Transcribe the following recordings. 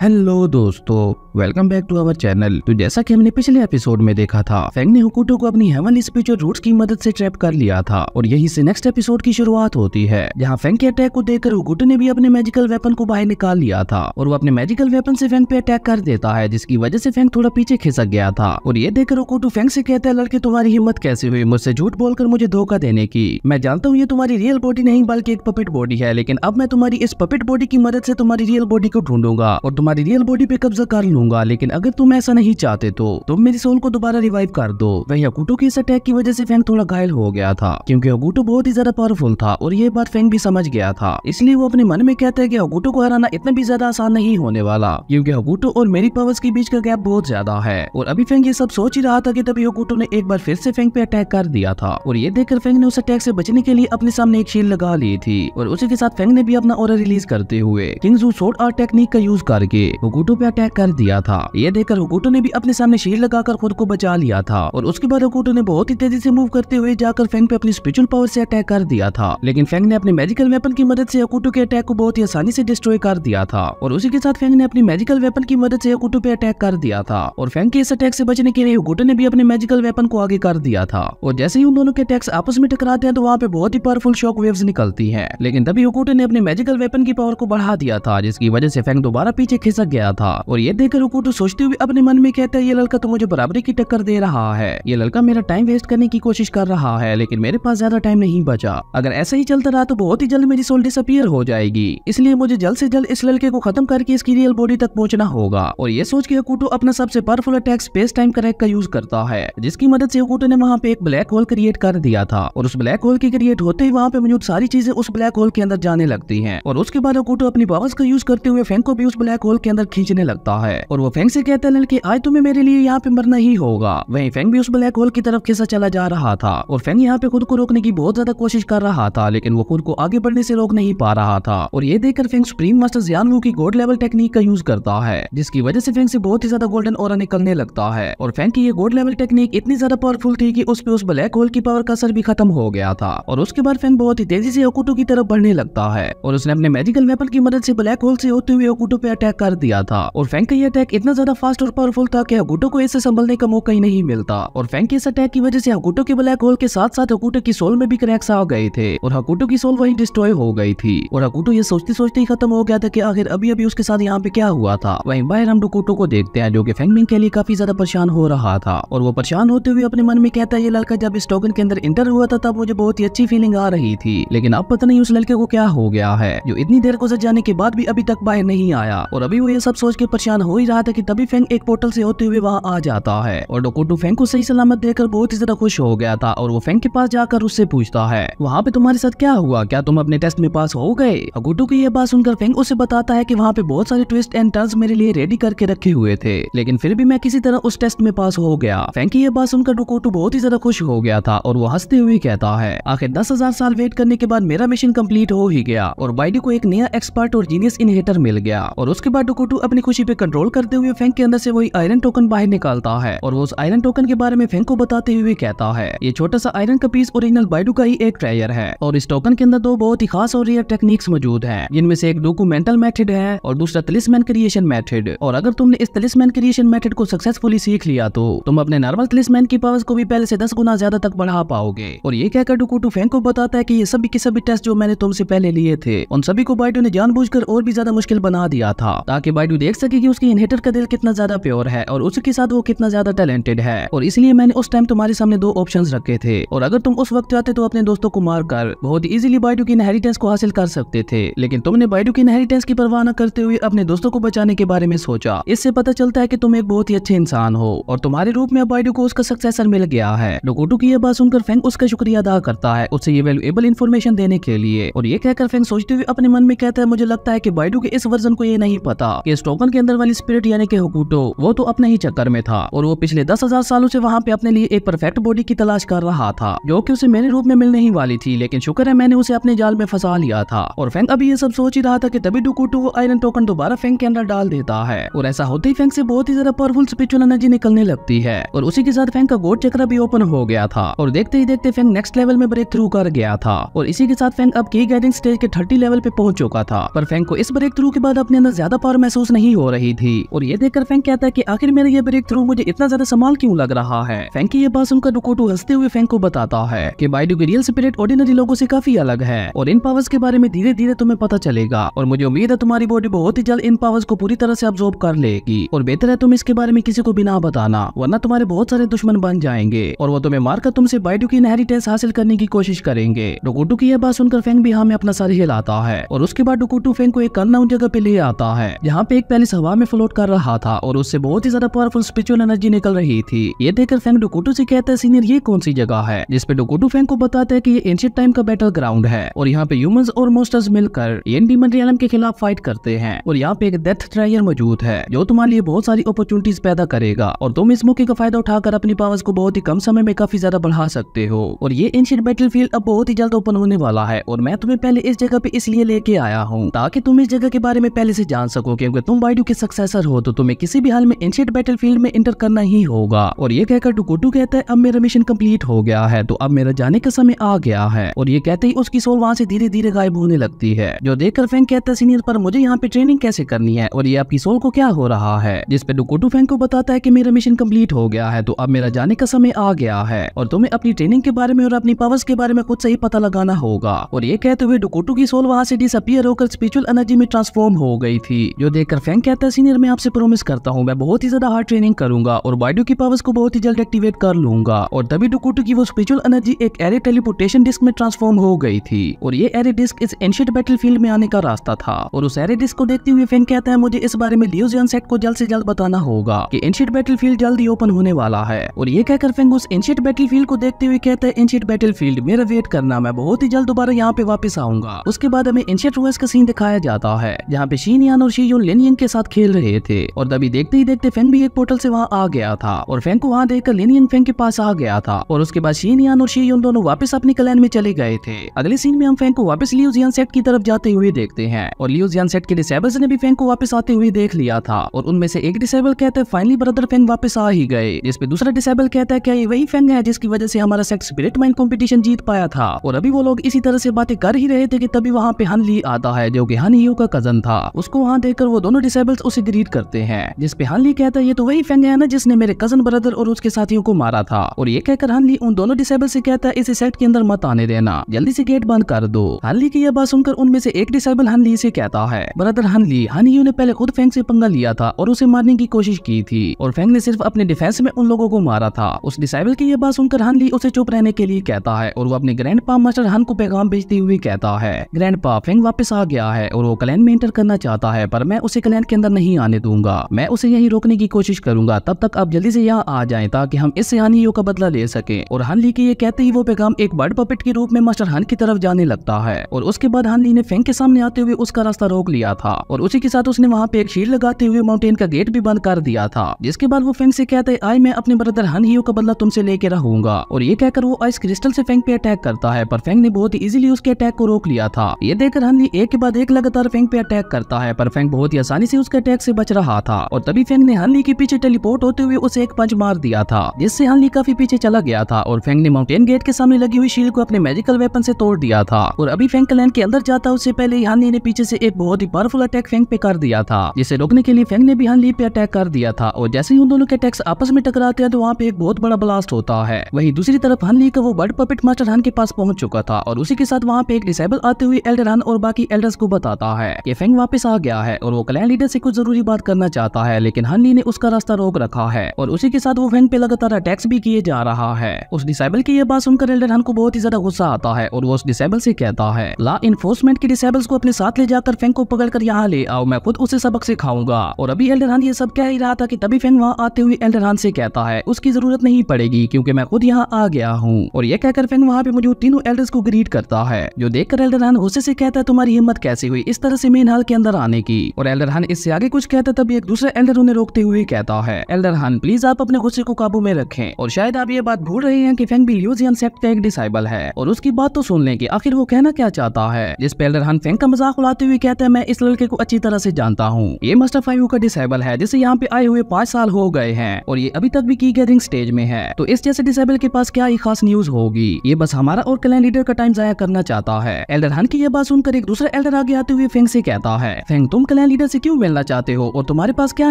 Hello दोस्तों, welcome back to our channel. तो जैसा कि हमने पिछले एपिसोड में देखा था, फेंग ने होकुटो को अपनी हेवनली स्पीच और रूट्स की मदद से ट्रैप कर लिया था और यहीं से नेक्स्ट एपिसोड की शुरुआत होती है, जहां फेंग के अटैक को देखकर होकुटो ने भी अपने मैजिकल वेपन को बाहर निकाल लिया था और वो अपने मैजिकल वेपन से फेंग पे अटैक कर देता है, जिसकी वजह से फेंग थोड़ा पीछे खिसक गया था। और ये देखकर होकुटो फेंग से कहता है, लड़के तुम्हारी हिम्मत कैसे हुई मुझसे झूठ बोलकर मुझे धोखा देने की। मैं जानता हूँ ये तुम्हारी रियल बॉडी नहीं बल्कि एक पपेट बॉडी है, लेकिन अब मैं तुम्हारी इस पपेट बॉडी की मदद से तुम्हारी रियल बॉडी को ढूंढूंगा और तुम्हारी रियल बॉडी पे कब्जा कर लूंगा। लेकिन अगर तुम ऐसा नहीं चाहते तो तुम मेरी सोल को दोबारा रिवाइव कर दो। वही होकुटो की इस अटैक की वजह से फेंग थोड़ा घायल हो गया था, क्योंकि होकुटो बहुत ही ज्यादा पावरफुल था और ये बात फेंग भी समझ गया था। इसलिए वो अपने मन में कहता है कि होकुटो को हराना इतना भी ज्यादा आसान नहीं होने वाला, क्योंकि होकुटो और मेरी पावर्स के बीच का गैप बहुत ज्यादा है। और अभी फेंग ये सब सोच ही रहा था कि तभी होकुटो ने एक बार फिर से फेंग पे अटैक कर दिया था और ये देखकर फेंग ने उस अटैक से बचने के लिए अपने सामने एक शील्ड लगा ली थी और उसी के साथ फेंग ने भी अपना ऑरा रिलीज करते हुए किंग्स स्वॉर्ड आर्ट टेक्निक का यूज करके होकुटो पे अटैक कर दिया था। ये देखकर होकुटो ने भी अपने सामने शील्ड लगाकर खुद को बचा लिया था और उसके बाद होकुटो ने बहुत ही तेजी से मूव करते हुए जाकर फेंग पे अपनी स्पिरिचुअल पावर से अटैक कर दिया था। लेकिन फेंग ने अपने मैजिकल वेपन की मदद से होकुटो के अटैक को बहुत ही आसानी से डिस्ट्रॉय कर दिया था और उसी के साथ फेंग ने अपनी मैजिकल वेपन की मदद से होकुटो पे अटैक कर दिया था और फेंग के इस अटैक से बचने के लिए होकुटो ने भी अपने मैजिकल वेपन को आगे कर दिया था। और जैसे ही उन दोनों के अटैक्स आपस में टकराते हैं तो वहाँ पे बहुत ही पावरफुल शॉक वेव्स निकलती हैं। लेकिन तभी होकुटो ने अपने मैजिकल वेपन की पावर को बढ़ा दिया था, जिसकी वजह से फेंग दोबारा पीछे खिसक गया था। और ये देखकर होकुटो सोचते हुए अपने मन में कहता है, ये लड़का तो मुझे बराबरी की टक्कर दे रहा है, ये लड़का मेरा टाइम वेस्ट करने की कोशिश कर रहा है, लेकिन मेरे पास ज्यादा टाइम नहीं बचा। अगर ऐसा ही चलता रहा तो बहुत ही जल्द मेरी सोल डिसअपीयर हो जाएगी, इसलिए मुझे जल्द से जल्द इस लड़के को खत्म करके इसकी रियल बॉडी तक पहुंचना होगा। और ये सोच के होकुटो अपना सबसे powerful attack space time correct का यूज करता है, जिसकी मदद से होकुटो ने वहाँ पे एक ब्लैक होल क्रिएट कर दिया था और उस ब्लैक होल के क्रिएट होते ही वहाँ पे मौजूद सारी चीजें उस ब्लैक होल के अंदर जाने लगती हैं। और उसके बाद होकुटो अपनी पावर्स का यूज करते हुए फेंग को भी उस ब्लैक होल के अंदर खींचने लगता है और वो फेंग से कहता है, लड़के आज तुम्हें मेरे लिए यहाँ पे मरना ही होगा। वहीं फेंग भी उस ब्लैक होल की तरफ खिंचा चला जा रहा था और फेंग यहाँ पे खुद को रोकने की बहुत ज्यादा कोशिश कर रहा था, लेकिन वो खुद को आगे बढ़ने से रोक नहीं पा रहा था। और ये देखकर फेंग सुप्रीम मास्टर जियान वू की गॉड लेवल टेक्निक का यूज करता है, जिसकी वजह से फेंग से बहुत ही ज्यादा गोल्डन ऑरा निकलने लगता है। और फेंग की ये गॉड लेवल टेक्निक इतनी ज्यादा पावरफुल थी कि उस पे उस ब्लैक होल की पावर का असर भी खत्म हो गया था। और उसके बाद फेंग बहुत ही तेजी से होकुटो की तरफ बढ़ने लगता है और उसने अपने मैजिकल वेपन की मदद से ब्लैक होल से होते हुए होकुटो पे अटैक कर दिया था। और फेंग का ये अटैक इतना ज्यादा फास्ट और पावरफुल था कि होकुटो को इससे संभलने का मौका ही नहीं मिलता। और फेंग के इस अटैक की वजह से होकुटो के ब्लैक होल के साथ साथ होकुटो की सोल में भी क्रैक्स आ गए थे और होकुटो की सोल वहीं डिस्ट्रॉय हो गई थी। और होकुटो ये सोचते सोचते ही खत्म हो गया था कि आखिर अभी अभी उसके साथ यहाँ पे क्या हुआ था। वहीं बाहर हम होकुटो को देखते हैं, जो कि फेंग मिंग के लिए काफी ज्यादा परेशान हो रहा था और वो परेशान होते हुए अपने मन में कहता है, ये लड़का जब इस टोकन के अंदर इंटर हुआ था तब मुझे बहुत ही अच्छी फीलिंग आ रही थी, लेकिन अब पता नहीं उस लड़के को क्या हो गया है जो इतनी देर गुजर जाने के बाद भी अभी तक बाहर नहीं आया। और अभी वो ये सब सोच के परेशान हो ही रहा था कि तभी फेंग एक पोर्टल से होते हुए वहाँ आ जाता है और होकुटो फेंग को सही सलामत देखकर बहुत ही ज्यादा खुश हो गया था और वो फेंग के पास जाकर उससे पूछता है, वहाँ पे तुम्हारे साथ क्या हुआ, क्या तुम अपने टेस्ट में पास हो गए। होकुटो की ये बात सुनकर फेंग उसे बताता है कि वहाँ पे बहुत सारे ट्विस्ट एंड टर्न्स मेरे लिए रेडी करके रखे हुए थे, लेकिन फिर भी मैं किसी तरह उस टेस्ट में पास हो गया। फेंग की ये बात सुनकर होकुटो बहुत ही ज्यादा खुश हो गया था और वो हंसते हुए कहता है, आखिर 10,000 साल वेट करने के बाद मेरा मिशन कंप्लीट हो ही गया और बाइडू को एक नया एक्सपर्ट और जीनियस इनहेटर मिल गया। और उसके बाद होकुटो अपनी खुशी पे कंट्रोल करते हुए फेंग के अंदर से वही आयरन टोकन बाहर निकालता है और वो उस आयरन टोकन के बारे में फेंग को बताते हुए कहता है, ये छोटा सा आयरन का पीस ओरिजिनल बाइडू का ही एक ट्रेजर है और इस टोकन के अंदर दो बहुत ही खास और रियर टेक्निक्स मौजूद हैं, जिनमें से एक डॉक्यूमेंटल मेथड है और दूसरा तलिस्मैन क्रिएशन मेथड। और अगर तुमने इस तलिस्मैन क्रिएशन मेथड को सक्सेसफुली सीख लिया तो तुम अपने नॉर्मल तलिस्मैन की पावर्स को भी पहले से 10 गुना ज्यादा तक बढ़ा पाओगे। और ये कहकर होकुटो फेंग को बताता है कि ये सभी के सभी टेस्ट जो मैंने तुमसे पहले लिए थे उन सभी को बाइडू ने जानबूझकर और भी ज्यादा मुश्किल बना दिया था, ताकि बाइडू देख सके कि उसके इनहेटर का दिल कितना ज्यादा प्योर है और उसके साथ वो कितना ज्यादा टैलेंटेड है। और इसलिए मैंने उस टाइम तुम्हारे सामने दो ऑप्शंस रखे थे और अगर तुम उस वक्त चाहते तो अपने दोस्तों को मारकर बहुत इजीली बाइडू की इनहेरिटेंस को हासिल कर सकते थे, लेकिन तुमने बाइडू की इनहेरिटेंस की परवाह न करते हुए अपने दोस्तों को बचाने के बारे में सोचा। इससे पता चलता है कि तुम एक बहुत ही अच्छे इंसान हो और तुम्हारे रूप में बाइडू को उसका सक्सेसर मिल गया है। होकुटो की यह बात सुनकर फेंग उसका शुक्रिया अदा करता है उससे ये वैल्यूएबल इन्फॉर्मेशन देने के लिए। और ये कहकर फेंग सोचते हुए अपने मन में कहता है, मुझे लगता है कि बाइडू के इस वर्जन को ये नहीं पता कि इस टोकन के अंदर वाली स्पिरिट यानी कि होकुटो वो तो अपने ही चक्कर में था और वो पिछले 10,000 सालों से वहाँ पे अपने लिए एक परफेक्ट बॉडी की तलाश कर रहा था, जो कि उसे मेरे रूप में मिलने ही वाली थी, लेकिन शुक्र है मैंने उसे अपने जाल में फंसा लिया था। और फेंग अभी ये सब सोच ही रहा था कि तभी होकुटो वो आयरन टोकन दोबारा फेंग के अंदर डाल देता है और ऐसा होते ही फेंग से बहुत ही ज्यादा पावरफुल स्पिरिचुअल एनर्जी निकलने लगती है और उसी के साथ फेंग का गॉड चक्र भी ओपन हो गया था और देखते ही देखते फेंग नेक्स्ट लेवल में ब्रेक थ्रू कर गया था। और इसी के साथ फेंग अब की गाइडिंग स्टेज के 30 लेवल पे पहुंच चुका था। पर फेंग को इस ब्रेक थ्रू के बाद अपने अंदर ज्यादा पावर महसूस नहीं हो रही थी। और ये देखकर फेंग कहता है कि आखिर मेरा ये ब्रेक थ्रू मुझे इतना ज्यादा संभाल क्यों लग रहा है। फेंग की ये बात सुनकर डोकोटो हंसते हुए फेंग को बताता है कि बाइडू की रियल स्पिरिट ऑर्डिनरी लोगों से काफी अलग है और इन पावर्स के बारे में धीरे धीरे तुम्हें पता चलेगा और मुझे उम्मीद है तुम्हारी बॉडी बहुत ही जल्द इन पावर्स को पूरी तरह से अब्सॉर्ब कर लेगी और बेहतर है तुम इसके बारे में किसी को भी ना बताना, वरना तुम्हारे बहुत सारे दुश्मन बन जाएंगे और वो तुम्हें मारकर तुमसे बाइडू की इनहेरिटेंस हासिल करने की कोशिश करेंगे। डोकोटो की यह बात सुनकर फेंग भी हाँ में अपना सर हिलाता है और उसके बाद डोकोटो फेंग को एक अननोन जगह पे ले आता है जहाँ पे एक पैलेस हवा में फ्लोट कर रहा था और उससे बहुत ही ज्यादा पावरफुल स्पिरिचुअल एनर्जी निकल रही थी। ये देखकर फेंग डोकोटो से कहता है सीनियर ये कौन सी जगह है, जिसपे डोकोटो फेंग को बताता है कि ये एंशिएंट टाइम का बैटल ग्राउंड है और यहाँ पे ह्यूमंस और मॉन्स्टर्स मिलकर एन डीमन रियलम के खिलाफ फाइट करते हैं और यहाँ पे एक डेथ ट्रायर मौजूद है जो तुम्हारे लिए बहुत सारी अपॉर्चुनिटीज पैदा करेगा और तुम इस मौके का फायदा उठाकर अपनी पावर्स को बहुत ही कम समय में काफी ज्यादा बढ़ा सकते हो। और ये एंशिएंट बैटलफील्ड अब बहुत ही जल्द ओपन होने वाला है और मैं तुम्हें पहले इस जगह पे इसलिए लेके आया हूँ ताकि तुम इस जगह के बारे में पहले से जान सको, क्योंकि तुम बाइडू के सक्सेसर हो तो तुम्हें किसी भी हाल में एंशिएंट बैटलफील्ड में एंटर करना ही होगा। और ये कहकर डोकोटो कहता है अब मेरा मिशन कंप्लीट हो गया है तो अब मेरा जाने का समय आ गया है। और ये कहते ही उसकी सोल वहाँ से धीरे धीरे गायब होने लगती है, जो देखकर फेंग कहता है सीनियर पर मुझे यहाँ पे ट्रेनिंग कैसे करनी है और ये आपकी सोल को क्या हो रहा है, जिसपे डोकोटो फेंग को बताता है कि मेरा मिशन कंप्लीट हो गया है तो अब मेरा जाने का समय आ गया है और तुम्हें अपनी ट्रेनिंग के बारे में और अपनी पावर्स के बारे में खुद से ही पता लगाना होगा। और ये कहते हुए डोकोटो की सोल वहाँ से डिसअपीयर होकर स्पिरिचुअल एनर्जी में ट्रांसफॉर्म हो गई थी, जो देखकर फेंग कहता है सीनियर मैं आपसे प्रॉमिस करता हूँ मैं बहुत ही ज्यादा हार्ड ट्रेनिंग करूंगा और बाइडू की पावर्स को बहुत ही जल्द एक्टिवेट कर लूंगा। और तभी डोकोटो की वो स्पिरिचुअल एनर्जी एक एरे टेलीपोर्टेशन डिस्क में ट्रांसफॉर्म हो गई थी और ये एरे डिस्क इस एंशिएंट बैटलफील्ड में आने का रास्ता था। और उस एरे डिस्क को देखते हुए फेंग कहता है मुझे इस बारे में लियू जियानसेट को जल्द से जल्द बताना होगा कि एंशिएंट बैटलफील्ड जल्द ही ओपन होने वाला है। और ये कहकर फेंग उस एंशिएंट बैटलफील्ड को देखते हुए कहता है एंशिएंट बैटलफील्ड मेरा वेट करना, मैं बहुत ही जल्द दोबारा यहाँ पे वापस आऊंगा। उसके बाद हमें एंशिएंट रूइंस का सीन दिखाया जाता है जहाँ पे शी यान और शी यून लिन यंग के साथ खेल रहे थे और तभी देखते ही देखते फेंग भी एक पोर्टल से वहाँ आ गया था और फेंग को वहाँ देखकर लिन यंग फेंग के पास आ गया था और उसके बाद शी यान और शी यून दोनों वापस अपनी क्लैन में चले गए थे। अगले सीन में हम फेंग को वापस लियू जियानसेट की तरफ जाते हुए देखते हैं और लियू जियानसेट के डिसेबल्स ने भी फेंग को वापस आते हुए देख लिया था और उनमें से एक डिसेबल कहता है फाइनली ब्रदर फेंग वापस आ ही गए, जिसपे दूसरा डिसेबल कहता है क्या ये वही फेंग है जिसकी वजह से हमारा सेक्स स्पिरिट माइंड कंपटीशन जीत पाया था। और अभी वो लोग इसी तरह से बातें कर ही रहे थे कि तभी वहाँ पे हन ली आता है जो कि हन हियो का कजन था। उसको वहाँ देखकर वो दोनों डिसेबल्स उसे ग्रीट करते हैं, जिसपे हन ली कहता है ये तो वही फेंग है ना जिसने मेरे कजन ब्रदर और उसके साथियों को मारा था। और ये कहकर हन ली उन दोनों डिसेबल से कहता है इसे सेट के अंदर मत आने देना, जल्दी से गेट बंद कर दो। हन ली की यह बात सुनकर उनमें से एक डिसेबल हन ली से कहता है ब्रदर हन ली, हन हियो ने पहले खुद फेंग से पंगा लिया था और उसे मारने की कोशिश की थी और फेंग ने सिर्फ अपने डिफेंस में उन लोगों को मारा था। उस डिसेबल की यह बात सुनकर हन ली उसे चुप रहने के लिए कहता है और वो अपने ग्रैंडपा मास्टर हन को पैगाम भेजते हुए कहता है ग्रैंडपा फेंग वापस आ गया है और वो क्लैन में एंटर करना चाहता है पर मैं उसे क्लैन के अंदर नहीं आने दूंगा, मैं उसे यहीं रोकने की कोशिश करूंगा, तब तक आप जल्दी से यहाँ आ जाएं ताकि हम इससे हन हियो का बदला ले सके। और हन ली की ये कहते ही वो पैगाम एक बर्ड पपेट के रूप में मास्टर हन की तरफ जाने लगता है और उसके बाद हन ली ने फेंग के सामने आते हुए उसका रास्ता रोक लिया था और उसी के साथ उसने वहाँ पे एक शील्ड लगाते हुए माउंटेन का गेट भी बंद कर दिया था। जिसके बाद वो फेंग से कहता है आई मैं अपने ब्रदर हन हियो का बदला तुमसे लेके रहूंगा। और ये कहकर वो आइस क्रिस्टल से फेंग पे अटैक करता है पर फेंग ने बहुत ही इजीली उसके अटैक को रोक लिया था। ये देखकर हन ली एक के बाद एक लगातार फेंग पे अटैक करता है पर फेंग बहुत ही आसानी से उसके अटैक से बच रहा था और तभी फेंग ने हन ली के पीछे टेलीपोर्ट होते हुए उसे एक पंच मार दिया था जिससे हन ली काफी पीछे चला गया था और फेंग ने माउंटेन गेट के सामने लगी हुई शील्ड को अपने मैजिकल वेपन से तोड़ दिया था। और अभी फेंग क्लैन के अंदर जाता उससे पहले ही हन ली ने पीछे से एक बहुत ही पावरफुल अटैक फेंग पे कर दिया था, जिसे रोकने के लिए फेंग ने भी हन ली पे अटैक कर दिया था। और जैसे ही उन दोनों के अटैक्स आपस में टकराते हैं तो वहाँ पे एक बहुत बड़ा ब्लास्ट होता है। वहीं दूसरी तरफ हन ली का वो बर्ड पपेट मास्टर हन के पास पहुंच चुका था और उसी के साथ वहाँ पे एक डिसेबल आते हुए एल्डर हन और बाकी एल्डर्स को बताता है कि फेंग वापस आ गया है और वो क्लैन लीडर से कुछ जरूरी बात करना चाहता है, लेकिन हन ली ने उसका रास्ता रोक रखा है और उसी के साथ वो फेंग पे लगातार अटैक्स भी किए जा रहा है। उस डिसेबल की ये बात सुनकर एल्डर हन को बहुत ही ज्यादा गुस्सा आता है और वो उस डिसेबल से कहता है लॉ इन्फोर्समेंट के डिसेबल्स को अपने साथ ले जाकर फेंग को पकड़कर यहाँ ले आओ, मैं खुद उसे सबक सिखाऊंगा। और अभी एल्डर हन ये सब कह ही रहा था कि तभी फेंग वहाँ आते हुए एल्डर हन से कहता है उसकी जरूरत नहीं पड़ेगी क्योंकि मैं खुद यहाँ आ गया हूँ। और ये कहकर फेंग वहाँ पे मौजूद तीनों एल्डर्स को ग्रीट करता है, जो देखकर एल्डर हन गुस्से से कहता है तुम्हारी हिम्मत कैसे हुई इस तरह से मेन हॉल के अंदर आने की। और एल्डर हन इससे आगे कुछ कहता तभी एक दूसरा एल्डर उन्हें रोकते हुए कहता है एल्डर हन प्लीज आप अपने गुस्से को काबू में रखें और शायद आप ये बात भूल रहे हैं कि फेंग भी लियू जियानसेट का एक डिसेबल है और उसकी बात तो सुन लें कि आखिर वो कहना क्या चाहता है। जिस पे एल्डर हन फेंग का मजाक उड़ाते हुए कहता है मैं इस लड़के को अच्छी तरह से जानता हूँ, ये मास्टर 5 का डिसेबल है जिसे यहाँ पे आए हुए 5 साल हो गए हैं और ये अभी तक भी की गैदरिंग स्टेज में है, तो इस जैसे डिसेबल के पास क्या ही खास न्यूज होगी, ये बस हमारा और क्लैन लीडर का टाइम जाया करना चाहता है। एल्डर हन की यह बात सुनकर एक दूसरा एल्डर आगे आते हुए फेंग से कहता है फेंग तुम क्लैन क्लैन लीडर से क्यों मिलना चाहते हो और तुम्हारे पास क्या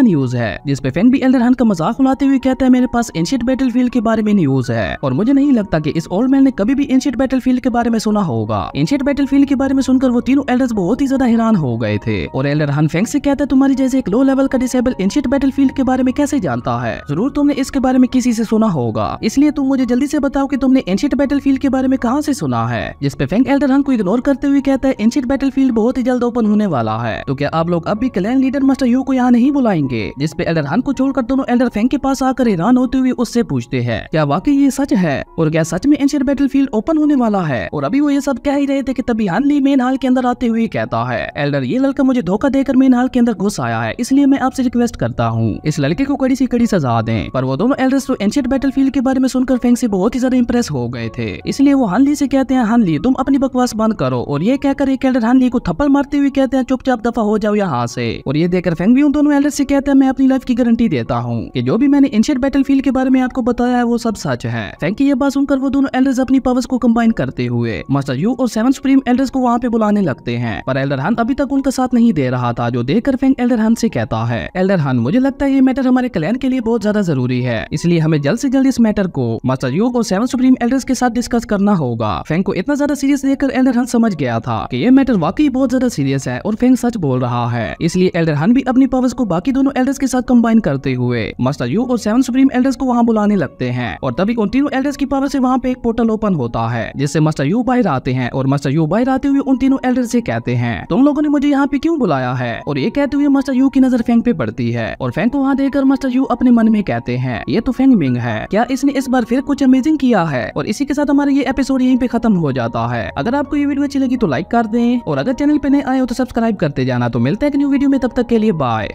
न्यूज है। जिस पे फैंग भी एल्डर हन का मजाक उड़ाते हुए कहता है मेरे पास एंशिएंट बैटलफील्ड के बारे में न्यूज है और मुझे नहीं लगता कि इस ओल्ड मैन ने कभी भी एंशिएंट बैटलफील्ड के बारे में सुना होगा। एंशिएंट बैटलफील्ड के बारे में सुनकर वो तीनों एल्डर्स बहुत ही ज्यादा हैरान हो गए थे और एल्डर हन फैंग से कहता है तुम्हारी जैसे एक लो लेवल का डिसेबल एंशिएंट बैटलफील्ड के बारे में कैसे जानता है, जरूर तुमने इसके बारे में किसी से सुना होगा, इसलिए तुम मुझे जल्दी से बताओ कि तुमने एंशिएंट बैटलफील्ड के बारे में कहां से सुना है। जिस पे फैंग एल्डर हन को इग्नोर करते हुए कहता है एंशिएंट बैटलफील्ड बहुत ही जल्द ओपन होने वाला है, तो क्या आप लोग अब भी क्लैन लीडर मास्टर यू को यहाँ नहीं बुलाएंगे। जिस पे एल्डर हन को छोड़कर दोनों एल्डर फैंग के पास आकर हैरान होते हुए उससे पूछते हैं क्या वाकई ये सच है और क्या सच में एंशिएंट बैटलफील्ड ओपन होने वाला है। और अभी वो ये सब कह ही रहे थे कि तभी हन ली मेन हॉल के अंदर आते हुए कहता है एल्डर ये लड़का मुझे धोखा देकर मेन हॉल के अंदर घुस आया है, इसलिए मैं आपसे रिक्वेस्ट करता हूँ इस लड़के को कड़ी सी कड़ी सजा दें। पर वो दोनों एल्डर्स तो एंशिएंट बैटलफील्ड के बारे में सुनकर फैंग से बहुत ही ज्यादा इंप्रेस हो गए थे, इसलिए वो हन ली से कहते हैं हन ली तुम अपनी बकवास बंद करो। और ये कहकर एक एल्डर हन ली को थप्पड़ मारते हुए कहते हैं चुपचाप दफा हो जाओ यहाँ से। और ये देखकर फैंग भी उन दोनों एल्डर्स से कहता है मैं अपनी लाइफ की गारंटी देता हूँ कि जो भी मैंने एंशिएंट बैटलफील्ड के बारे में आपको बताया है वो सब सच है। फैंग की ये बात सुनकर वो दोनों एल्डर्स अपनी पावर्स को कंबाइन करते हुए मास्टर यू और 7 सुप्रीम एल्डर्स को वहाँ पे बुलाने लगते हैं, पर एल्डर हन अभी तक उनका साथ नहीं दे रहा था, जो देखकर फैंग एल्डर हन से कहता है एल्डर हन मुझे लगता है ये मैटर हमारे क्लैन के लिए बहुत ज्यादा जरूरी है, इसलिए हमें जल्द से जल्द इस मैटर को मास्टर यू और 7 सुप्रीम एल्डर्स के साथ डिस्कस करना होगा। फैंग को इतना ज्यादा सीरियस देखकर एल्डर हन समझ गया था कि ये मैटर वाकई बहुत ज्यादा सीरियस है और फैंग सच बोल रहा है, इसलिए एल्डर हन भी अपनी पावर्स को बाकी दोनों एल्डर्स के साथ कंबाइन करते हुए मास्टर यू और 7 सुप्रीम एल्डर्स को वहाँ बुलाने लगते हैं। और तभी उन तीनों एल्डर्स की पावर से वहाँ पे एक पोर्टल ओपन होता है जिससे मास्टर यू बाहर आते हैं और मास्टर यू बाहर आते हुए उन तीनों एल्डर्स से कहते हैं तुम लोगों ने मुझे यहाँ पे क्यों बुलाया है। और ये कहते हुए मास्टर यू की नजर फैंग पे पड़ती है और फैंग को वहाँ देखकर मास्टर यू अपने मन में कहते हैं ये तो फैंग मिंग है, क्या इसने इस बार फिर कुछ अमेजिंग किया है। और इसी के साथ हमारा ये एपिसोड यहीं पे खत्म हो जाता है। अगर आपको ये वीडियो अच्छी लगी तो लाइक कर दें और अगर चैनल पे नए आए हो तो सब्सक्राइब करते जाना। तो मिलते हैं एक न्यू वीडियो में, तब तक के लिए बाय।